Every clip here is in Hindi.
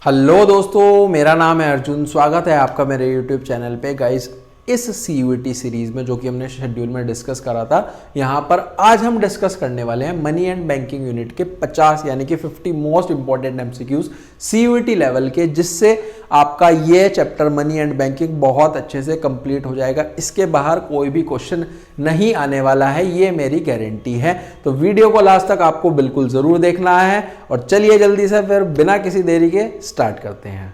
हेलो दोस्तों, मेरा नाम है अर्जुन। स्वागत है आपका मेरे यूट्यूब चैनल पे। गाइस, इस CUET सीरीज में जो कि हमने शेड्यूल में डिस्कस करा था, यहाँ पर आज हम डिस्कस करने वाले हैं मनी एंड बैंकिंग यूनिट के 50 यानी कि 50 most important MCQs CUET level के, जिससे आपका ये चैप्टर मनी एंड बैंकिंग बहुत अच्छे से कंप्लीट हो जाएगा। इसके बाहर कोई भी क्वेश्चन नहीं आने वाला है, ये मेरी गारंटी है। तो वीडियो को लास्ट तक आपको बिल्कुल जरूर देखना है। और चलिए जल्दी से फिर बिना किसी देरी के स्टार्ट करते हैं।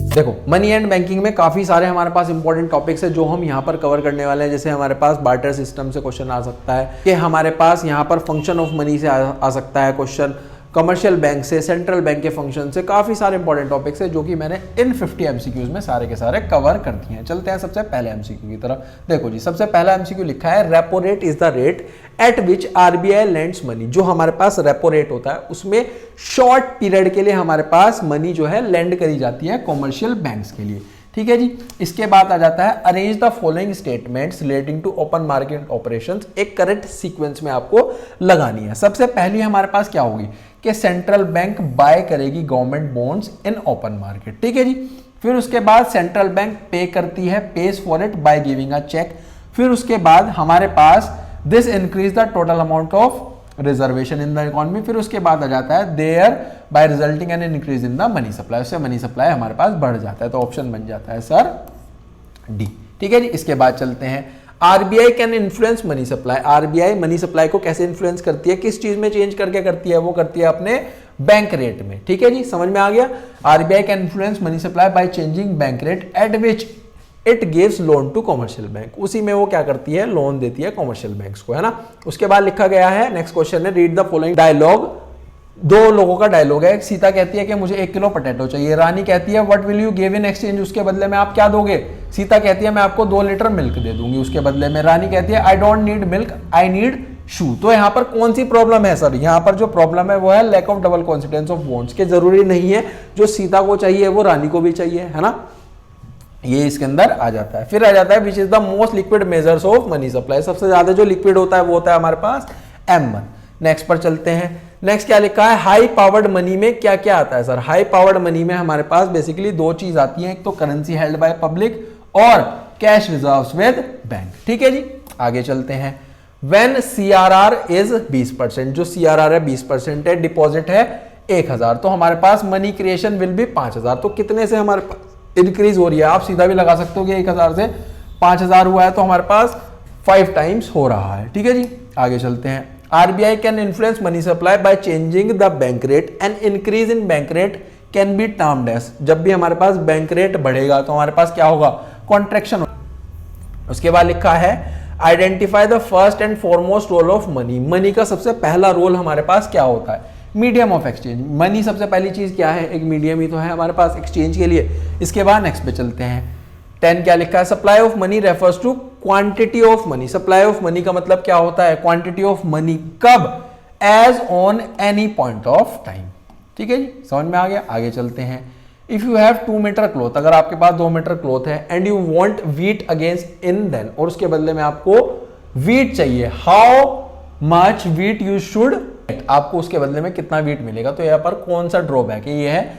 देखो, मनी एंड बैंकिंग में काफी सारे हमारे पास इंपॉर्टेंट टॉपिक्स है जो हम यहाँ पर कवर करने वाले हैं। जैसे हमारे पास बार्टर सिस्टम से क्वेश्चन आ सकता है, कि हमारे पास यहाँ पर फंक्शन ऑफ मनी से आ सकता है क्वेश्चन, कमर्शियल बैंक से, सेंट्रल बैंक के फंक्शन से। काफी सारे इंपॉर्टेंट टॉपिक्स है जो कि मैंने इन 50 MCQs में सारे के सारे कवर कर दिए हैं। चलते हैं सबसे पहले MCQ की तरफ। देखो जी, सबसे पहला MCQ लिखा है, repo rate is the rate at which RBI lends money. जो हमारे पास रेपो रेट होता है, उसमें शॉर्ट पीरियड के लिए हमारे पास मनी जो है लेंड करी जाती है कॉमर्शियल बैंक्स के लिए। ठीक है जी। इसके बाद आ जाता है, arrange the following statements relating to open market operations. एक करेक्ट सीक्वेंस में आपको लगानी है। सबसे पहली हमारे पास क्या होगी कि सेंट्रल बैंक बाय करेगी government bonds in open market. ठीक है जी। फिर उसके बाद सेंट्रल बैंक पे करती है, pays for it by giving a cheque. फिर उसके बाद हमारे पास this increase the total amount of reservation in the economy. फिर उसके बाद आ जाता है, thereby resulting an increase in the money supply. उससे मनी सप्लाई हमारे पास बढ़ जाता है। तो ऑप्शन बन जाता है सर डी। ठीक है जी। इसके बाद चलते हैं, RBI can influence money supply. RBI money supply को कैसे इन्फ्लुएंस करती है, किस चीज में चेंज करके करती है? वो करती है अपने बैंक रेट में। ठीक है जी, समझ में आ गया। RBI can influence money supply by changing bank rate at which it gives loan to commercial bank. उसी में वो क्या करती है, लोन देती है कॉमर्शियल बैंक्स को, है ना। उसके बाद लिखा गया है, नेक्स्ट क्वेश्चन है, रीड द फॉलोइंग डायलॉग। दो लोगों का डायलॉग है। सीता कहती है कि मुझे 1 किलो पोटैटो चाहिए। रानी कहती है, what will you give in exchange? उसके बदले में आप क्या दोगे? सीता कहती है, मैं आपको 2 लीटर मिल्क दे दूंगी उसके बदले में। रानी कहती है, I don't need milk, I need shoe. तो यहाँ पर कौन सी प्रॉब्लम है सर? यहाँ पर जो प्रॉब्लम है वो है lack of double coincidence of bonds. के जरूरी नहीं है जो सीता को चाहिए वो रानी को भी चाहिए, है ना। ये इसके अंदर आ जाता है। फिर आ जाता है, which is the most liquid measures of money supply. सबसे ज्यादा जो लिक्विड होता है वो होता है हमारे पास M1। नेक्स्ट पर चलते हैं। नेक्स्ट क्या लिखा है, हाई पावर्ड मनी में क्या क्या आता है सर? हाई पावर्ड मनी में हमारे पास बेसिकली 2 चीज आती हैं, एक तो करेंसी हेल्ड बाय पब्लिक और कैश रिजर्व्स विद बैंक। ठीक है जी। आगे चलते हैं, व्हेन CRR इज 20%। जो CRR है 20% है, डिपॉजिट है 1000, तो हमारे पास मनी क्रिएशन विल बी 5000। तो कितने से हमारे पास इंक्रीज हो रही है? आप सीधा भी लगा सकते हो कि 1000 से 5000 हुआ है, तो हमारे पास 5 टाइम्स हो रहा है। ठीक है जी। आगे चलते हैं, RBI can influence money supply by changing the bank rate and increase in bank rate can be termed as. जब भी हमारे पास बैंक रेट बढ़ेगा तो हमारे पास क्या होगा, कॉन्ट्रैक्शन होगा। उसके बाद लिखा है, identify the first and foremost role of money. Money का सबसे पहला रोल हमारे पास क्या होता है? Medium of exchange. मनी सबसे पहली चीज क्या है, एक मीडियम ही तो है हमारे पास एक्सचेंज के लिए। इसके बाद नेक्स्ट पे चलते हैं, 10 क्या लिखा है, supply of money refers to quantity of money. Supply of money का मतलब क्या होता है, क्वांटिटी ऑफ मनी। कब? As on any point of time. ठीक है जी, समझ में आ गया। आगे चलते हैं, if you have 2 metre cloth, अगर आपके पास 2 मीटर क्लॉथ है, and you want wheat against in then, और उसके बदले में आपको वीट चाहिए, how much wheat you should, आपको उसके बदले में कितना वीट मिलेगा। तो यहाँ पर कौन सा ड्रॉबैक है, ये है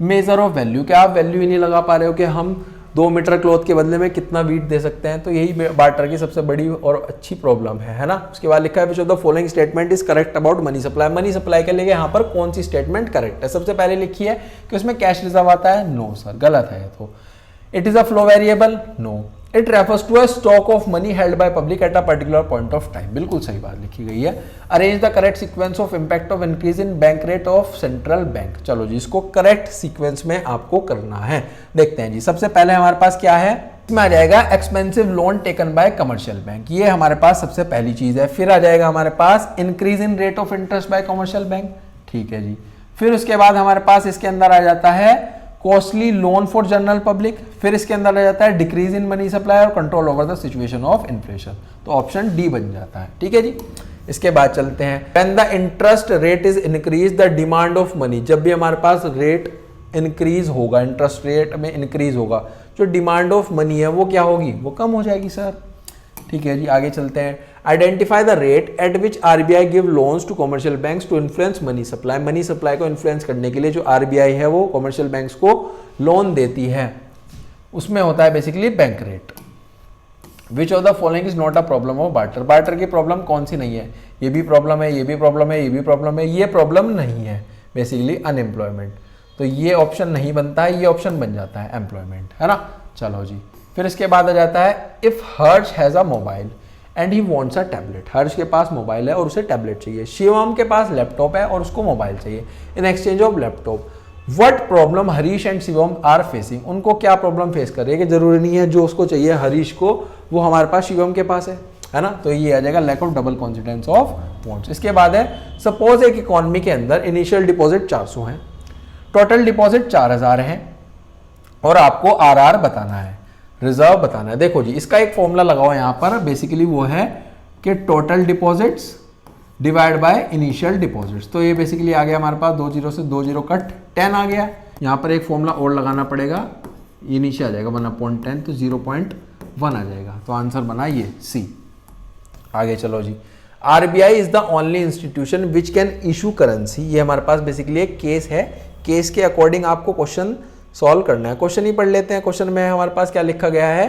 मेजर ऑफ वैल्यू। क्या आप वैल्यू ही नहीं लगा पा रहे हो कि हम 2 मीटर क्लॉथ के बदले में कितना वीट दे सकते हैं? तो यही बार्टर की सबसे बड़ी और अच्छी प्रॉब्लम है ना। उसके बाद लिखा है, विच of the following statement is correct about money supply. Money supply के लिए यहाँ पर कौन सी स्टेटमेंट करेक्ट है? सबसे पहले लिखी है कि उसमें कैश रिजर्व आता है। नो सर, गलत है। तो it is a flow variable. No, it refers to a stock of money held by public at a particular point of time. बिल्कुल सही बात लिखी गई है। Arrange the correct sequence of impact of increase in bank rate of central bank. चलो जी, इसको करेक्ट सीक्वेंस में आपको करना है। देखते हैं जी, सबसे पहले हमारे पास क्या है, इसमें आ जाएगा expensive loan taken by commercial bank. ये हमारे पास सबसे पहली चीज है। फिर आ जाएगा हमारे पास increase in rate of interest by commercial bank. ठीक है जी। फिर उसके बाद हमारे पास इसके अंदर आ जाता है costly loan for general public. फिर इसके अंदर आ जाता है डिक्रीज इन मनी सप्लाई और control over the situation of inflation. तो ऑप्शन डी बन जाता है। ठीक है जी। इसके बाद चलते हैं, when the interest rate is increase the demand of money. जब भी हमारे पास रेट इंक्रीज होगा, इंटरेस्ट रेट में इंक्रीज होगा, जो डिमांड ऑफ मनी है वो क्या होगी, वो कम हो जाएगी सर। ठीक है जी, आगे चलते हैं। Identify the rate at which RBI give loans to commercial banks to influence money supply. Money supply को इन्फ्लुएंस करने के लिए जो आरबीआई है वो कमर्शियल बैंक्स को लोन देती है, उसमें होता है basically bank rate. Which of the following is not a problem of barter. Barter की प्रॉब्लम कौन सी नहीं है? ये भी प्रॉब्लम है, ये भी प्रॉब्लम है, ये भी प्रॉब्लम है, ये प्रॉब्लम नहीं है बेसिकली अनएम्प्लॉयमेंट। तो ये ऑप्शन नहीं बनता है, ये ऑप्शन बन जाता है एम्प्लॉयमेंट, है ना। चलो जी, फिर इसके बाद आ जाता है if Harsh has a mobile and he wants a tablet. Harsh के पास मोबाइल है और उसे टैबलेट चाहिए। शिवम के पास लैपटॉप है और उसको मोबाइल चाहिए। In exchange of laptop what problem Harish and Shivam are facing. उनको क्या प्रॉब्लम फेस कर रही है कि जरूरी नहीं है जो उसको चाहिए हरीश को वो हमारे पास शिवम के पास है ना। तो ये आ जाएगा lack of double coincidence of wants. इसके बाद है सपोज एक इकोनॉमी के अंदर इनिशियल डिपॉजिट 400 है, टोटल डिपॉजिट 4000 है और आपको आरआर बताना है, रिजर्व बताना है। देखो जी, इसका एक फॉर्मूला लगाओ यहाँ पर, बेसिकली वो है कि total deposits divide by initial deposits. तो ये बेसिकली आ गया हमारे पास 2 0 से 2 0 कट 10 आ गया। यहाँ पर एक फॉर्मूला और लगाना पड़ेगा, ये नीचे आ जाएगा 1/10 तो 0.1 आ जाएगा। तो आंसर बना ये सी। आगे चलो जी, RBI is the only institution which can issue currency. ये हमारे पास बेसिकली एक केस है, केस के अकॉर्डिंग आपको क्वेश्चन सॉल्व करना है। क्वेश्चन ही पढ़ लेते हैं। क्वेश्चन में हमारे पास क्या लिखा गया है,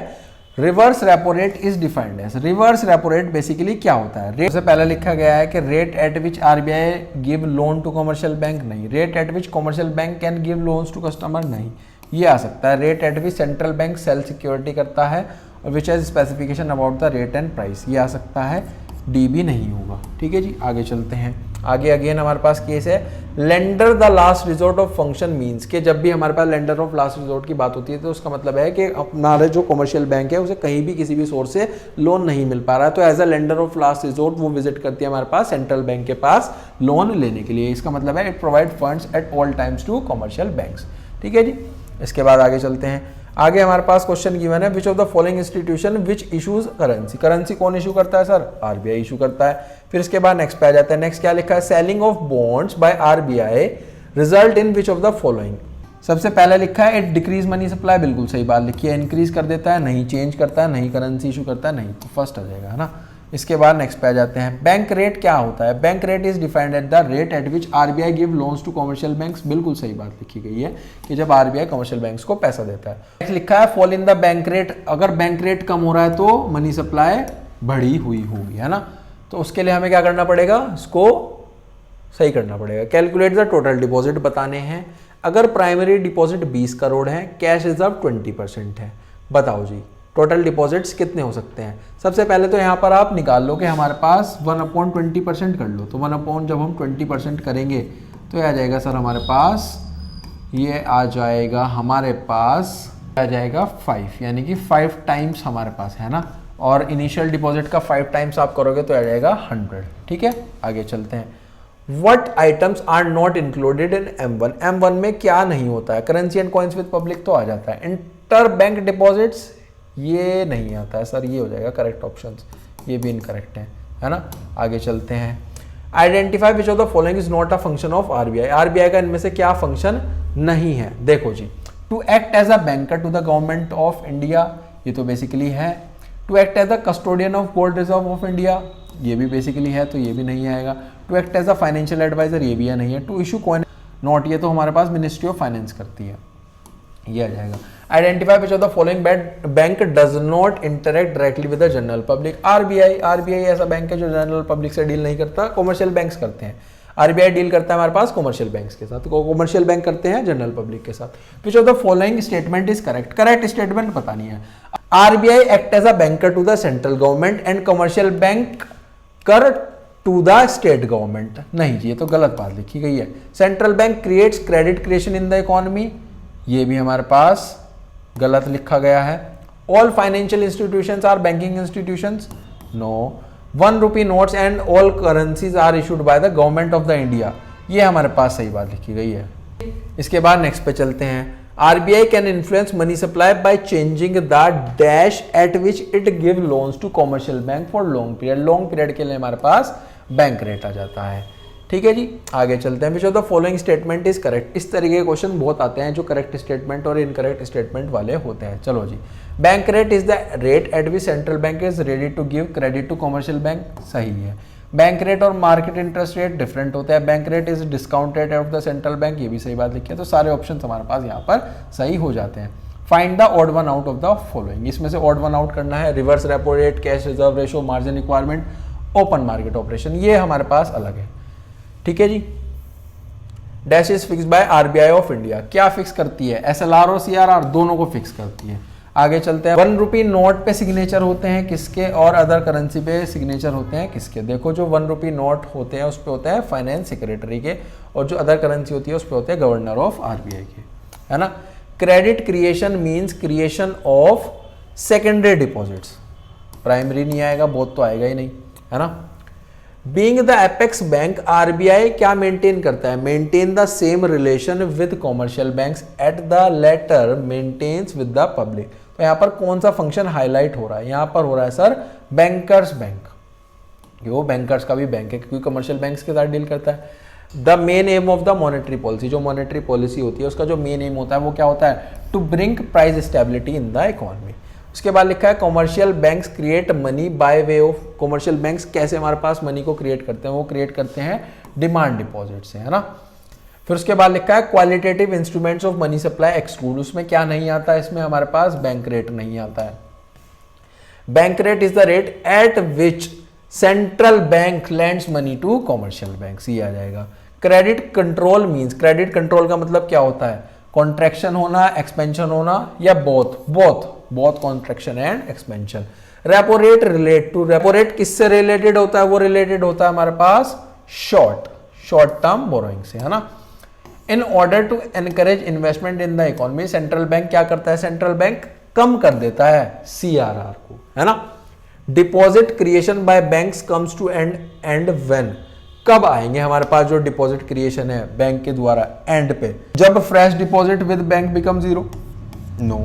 reverse repo rate is defined as. Reverse repo rate basically क्या होता है? रेट से पहले लिखा गया है कि rate at which RBI give loan to commercial bank, नहीं। Rate at which commercial bank can give loans to customer, नहीं। ये आ सकता है rate at which central bank sell security करता है और which has specification about the rate and price, ये आ सकता है। डी भी नहीं होगा। ठीक है जी, आगे चलते हैं। आगे अगेन हमारे पास केस है lender the last resort of function means के जब भी हमारे पास लेंडर ऑफ लास्ट रिजोर्ट की बात होती है तो उसका मतलब है कि हमारे जो कमर्शियल बैंक है उसे कहीं भी किसी भी सोर्स से लोन नहीं मिल पा रहा है, तो as a lender of last resort वो विजिट करती है हमारे पास सेंट्रल बैंक के पास लोन लेने के लिए। इसका मतलब है it provide funds at all times to commercial banks. ठीक है जी, इसके बाद आगे चलते हैं। आगे हमारे पास क्वेश्चन गिवन है विच of the following institution which issues currency. Currency कौन इशू करता है सर? आरबीआई इशू करता है। फिर इसके बाद नेक्स्ट पे आ जाता है। नेक्स्ट क्या लिखा है, selling of bonds by RBI result in which of the following. सबसे पहले लिखा है इट डिक्रीज मनी सप्लाई, बिल्कुल सही बात लिखी है। इंक्रीज कर देता है, नहीं। चेंज करता है, नहीं। करेंसी इशू करता है, नहीं। तो फर्स्ट आ जाएगा, है ना। इसके बाद नेक्स्ट पे आ जाते हैं। बैंक रेट क्या होता है? Bank rate is defined at the rate at which RBI give loans to commercial banks, बिल्कुल सही बात लिखी गई है कि जब आरबीआई कमर्शियल बैंक्स को पैसा देता है। नेक्स्ट लिखा है fall in the bank rate, अगर बैंक रेट कम हो रहा है तो मनी सप्लाई बढ़ी हुई होगी, है ना। तो उसके लिए हमें क्या करना पड़ेगा, इसको सही करना पड़ेगा। कैलकुलेट द टोटल डिपॉजिट बताने हैं। अगर प्राइमरी डिपॉजिट 20 करोड़ है, कैश रिजर्व 20% है, बताओ जी टोटल डिपॉजिट्स कितने हो सकते हैं। सबसे पहले तो यहाँ पर आप निकाल लो कि हमारे पास 1/20% कर लो। तो 1 जब हम 20% करेंगे तो ये आ जाएगा सर हमारे पास, ये आ जाएगा हमारे पास आ जाएगा 5, यानी कि 5 टाइम्स हमारे पास है ना। और इनिशियल डिपॉजिट का 5 टाइम्स आप करोगे तो आ जाएगा 100। ठीक है, आगे चलते हैं। What items are not included in M1? M1 में क्या नहीं होता है? Currency and coins with public तो आ जाता है। इंटर बैंक डिपॉजिट्स ये नहीं आता है सर, ये हो जाएगा करेक्ट ऑप्शंस, ये भी इनकरेक्ट है ना। आगे चलते हैं। Identify which of the following is not a function of RBI. RBI का इनमें से क्या फंक्शन नहीं है? देखो जी, to act as a banker to the government of India, ये तो बेसिकली है। To act as the custodian of gold reserve of India, ये भी बेसिकली है, तो ये भी नहीं आएगा। To act as a financial adviser, ये भी है, नहीं है। टू इशू कॉइन नोट, ये तो हमारे पास मिनिस्ट्री ऑफ फाइनेंस करती है, ये आ जाएगा। Identify which of the following bank does not interact directly with the general public. RBI ऐसा बैंक है जो जनरल पब्लिक से डील नहीं करता, कमर्शियल बैंक्स करते हैं। आरबीआई डील करता है हमारे पास कमर्शियल बैंक्स के साथ, कमर्शियल बैंक करते हैं जनरल पब्लिक के साथ। Which of the following statement is correct? Correct statement पता नहीं है। RBI act as a banker to the central government and commercial banker to the state government, नहीं जी, ये तो गलत बात लिखी गई है। Central bank creates credit creation in the economy, ये भी हमारे पास गलत लिखा गया है। All financial institutions are banking institutions, no. 1 rupee notes and all currencies are issued by the government of the India, ये हमारे पास सही बात लिखी गई है। इसके बाद नेक्स्ट पे चलते हैं। RBI can influence money supply by changing the dash at which it give loans to commercial bank for long period. Long period के लिए हमारे पास बैंक रेट आ जाता है। ठीक है जी, आगे चलते हैं। Which of the following statement is correct. इस तरीके के क्वेश्चन बहुत आते हैं जो करेक्ट स्टेटमेंट और इनकरेक्ट स्टेटमेंट वाले होते हैं। चलो जी, bank rate is the rate at which central bank is ready to give credit to commercial bank, सही है। बैंक रेट और मार्केट इंटरेस्ट रेट डिफरेंट होता है। Bank rate is discount rate of the central bank, ये भी सही बात लिखी है। तो सारे ऑप्शन हमारे पास यहाँ पर सही हो जाते हैं। Find the odd one out of the following, इसमें से ऑड वन आउट करना है। Reverse repo rate, cash reserve ratio, margin requirement, open market operation, ये हमारे पास अलग है। ठीक है जी। Dash is fix by RBI of India, क्या फिक्स करती है? एसएलआर और सीआरआर दोनों को फिक्स करती है। आगे चलते हैं। 1 रुपी नोट पे सिग्नेचर होते हैं किसके और अदर करेंसी पे सिग्नेचर होते हैं किसके? देखो, जो 1 रुपी नोट होते हैं उस पे होते हैं फाइनेंस सेक्रेटरी के, और जो अदर करेंसी होती है उस पे होते हैं गवर्नर ऑफ आरबीआई के, है ना। Credit creation means creation of secondary deposits, primary नहीं आएगा, बोथ तो आएगा ही नहीं, है ना। Being the apex bank, RBI क्या मेंटेन करता है? Maintain the same relation with commercial banks at the latter maintains with the public. तो यहाँ पर कौन सा फंक्शन हाईलाइट हो रहा है? यहाँ पर हो रहा है सर बैंकर्स बैंक, वो बैंकर्स का भी बैंक है क्योंकि कमर्शियल बैंक्स के साथ डील करता है। The main M of the monetary policy, जो मॉनेटरी पॉलिसी होती है उसका जो मेन एम होता है वो क्या होता है? To bring price stability in the economy. उसके बाद लिखा है commercial banks create money by way of, commercial banks कैसे हमारे पास मनी को क्रिएट करते हैं? वो क्रिएट करते हैं डिमांड डिपॉजिट से, है ना। फिर उसके बाद लिखा है qualitative instruments of money supply exclude, उसमें क्या नहीं आता? इसमें हमारे पास बैंक रेट नहीं आता है। Bank rate is the rate at which central bank lends money to commercial banks, ये आ जाएगा। Credit control means, credit control का मतलब क्या होता है? कॉन्ट्रैक्शन होना, एक्सपेंशन होना, या both contraction and expansion. Repo rate relate to, repo rate किससे रिलेटेड होता है? वो रिलेटेड होता है हमारे पास शॉर्ट टर्म बोरोइंग से, है ना। In order to encourage investment in the economy, central bank क्या करता है? सेंट्रल बैंक कम कर देता है सीआरआर को, है ना। Deposit creation by banks comes to end when, कब आएंगे हमारे पास जो डिपॉजिट क्रिएशन है बैंक के द्वारा? एंड पे, जब fresh deposit with bank become zero, no.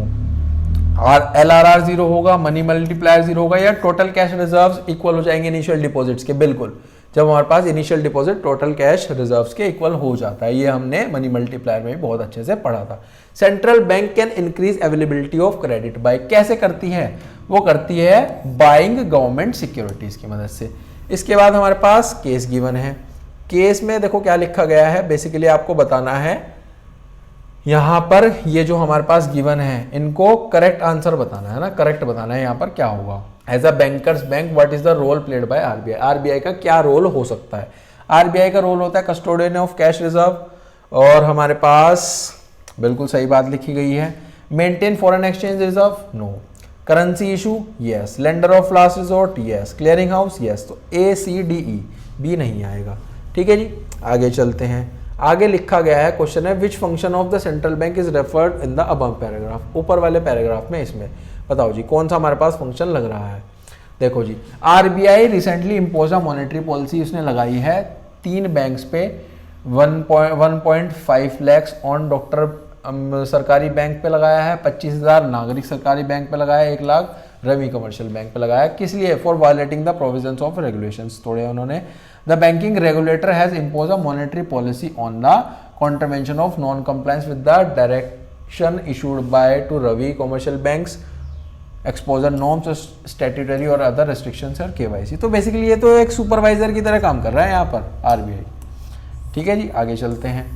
और एलआरआर जीरो होगा, मनी मल्टीप्लायर जीरो होगा, या टोटल कैश रिजर्व्स इक्वल हो जाएंगे इनिशियल डिपॉजिट्स के? बिल्कुल, जब हमारे पास initial deposit total cash reserves के इक्वल हो जाता है। ये हमने मनी मल्टीप्लायर में भी बहुत अच्छे से पढ़ा था। Central bank can increase availability of credit by, कैसे करती है? वो करती है बाइंग गवर्नमेंट सिक्योरिटीज की मदद से। इसके बाद हमारे पास केस गिवन है। केस में देखो क्या लिखा गया है, बेसिकली आपको बताना है यहां पर ये जो हमारे पास गिवन है इनको करेक्ट आंसर बताना है ना, करेक्ट बताना है यहाँ पर क्या होगा। As a banker's bank what is the role played by RBI, RBI का क्या रोल हो सकता है? आरबीआई का रोल होता है कस्टोडियन ऑफ कैश रिजर्व, और हमारे पास बिल्कुल सही बात लिखी गई है। Maintain foreign exchange reserve, no. Currency issue, yes. Lender of last resort, yes. Clearing house, yes. तो A C D E, B नहीं आएगा। ठीक है जी, आगे चलते हैं। आगे लिखा गया है, क्वेश्चन है which function of the central bank is referred in the above paragraph, ऊपर वाले पैराग्राफ में इसमें बताओ जी कौन सा हमारे पास फंक्शन लग रहा है। देखो जी, RBI recently impose a monetary policy, उसने लगाई है 3 बैंक्स पे 1.5 लाख ऑन डॉक्टर सरकारी बैंक पे लगाया है, 25,000 नागरिक सरकारी बैंक पे लगाया है, 1 लाख रवि कमर्शियल बैंक पे लगाया है। किस लिए? For violating the provisions of regulations, तोड़े उन्होंने। The banking regulator has impose a monetary policy on the contravention of non compliance with the direction issued by to RBI commercial banks, exposure norms, statutory और अदर रेस्ट्रिक्शंस और केवाईसी। तो बेसिकली ये तो एक सुपरवाइजर की तरह काम कर रहा है यहाँ पर आरबीआई। ठीक है जी, आगे चलते हैं।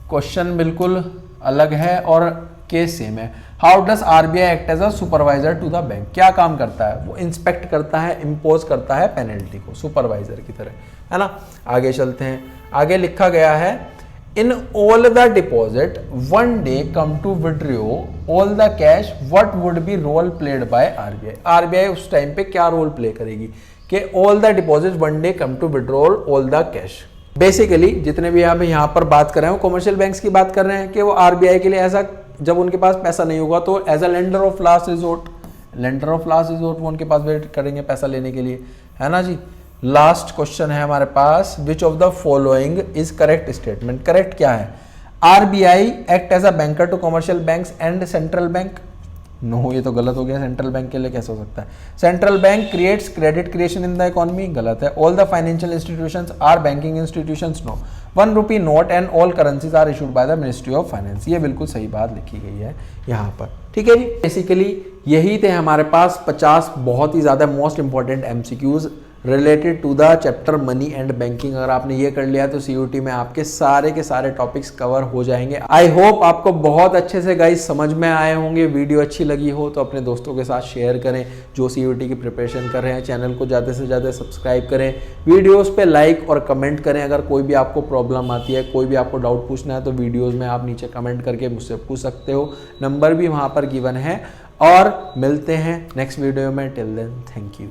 क्वेश्चन बिल्कुल अलग है और केस सेम है। How does RBI act as a supervisor to the bank, क्या काम करता है? वो इंस्पेक्ट करता है, इम्पोज करता है पेनल्टी को, सुपरवाइजर की तरह, है ना। आगे चलते हैं। आगे लिखा गया है in all the deposit one day come to withdraw all the cash what would be role played by RBI, RBI उस टाइम पे क्या रोल प्ले करेगी कि all the deposit one day come to withdraw all the cash. Basically जितने भी आप यहाँ पर बात कर रहे हैं कॉमर्शियल बैंक्स की बात कर रहे हैं कि वो आरबीआई के लिए ऐसा, जब उनके पास पैसा नहीं होगा तो as a lender of last resort, lender of last resort वो उनके पास वेट करेंगे पैसा लेने के लिए, है ना जी। लास्ट क्वेश्चन है हमारे पास, which of the following is correct statement, correct क्या है? RBI act as a banker to commercial banks and central bank, no, ये तो गलत हो गया। सेंट्रल बैंक के लिए कैसे हो सकता है? Central bank creates credit creation in the economy, गलत है। All the financial institutions are banking institutions, no. 1 rupee note and all currencies are issued by the ministry of finance, ये बिल्कुल सही बात लिखी गई है यहाँ पर। ठीक है जी, बेसिकली यही थे हमारे पास 50 बहुत ही ज़्यादा most important MCQs related to the chapter money and banking. अगर आपने ये कर लिया तो सीयूटी में आपके सारे के सारे टॉपिक्स कवर हो जाएंगे। आई होप आपको बहुत अच्छे से गाइस समझ में आए होंगे। वीडियो अच्छी लगी हो तो अपने दोस्तों के साथ शेयर करें जो सीयूटी की प्रिपरेशन कर रहे हैं। चैनल को ज़्यादा से ज़्यादा सब्सक्राइब करें, वीडियोज़ पे लाइक और कमेंट करें। अगर कोई भी आपको प्रॉब्लम आती है, कोई भी आपको डाउट पूछना है तो वीडियोज़ में आप नीचे कमेंट करके मुझसे पूछ सकते हो। नंबर भी वहाँ पर गिवन है। और मिलते हैं नेक्स्ट वीडियो में। Till then, thank you.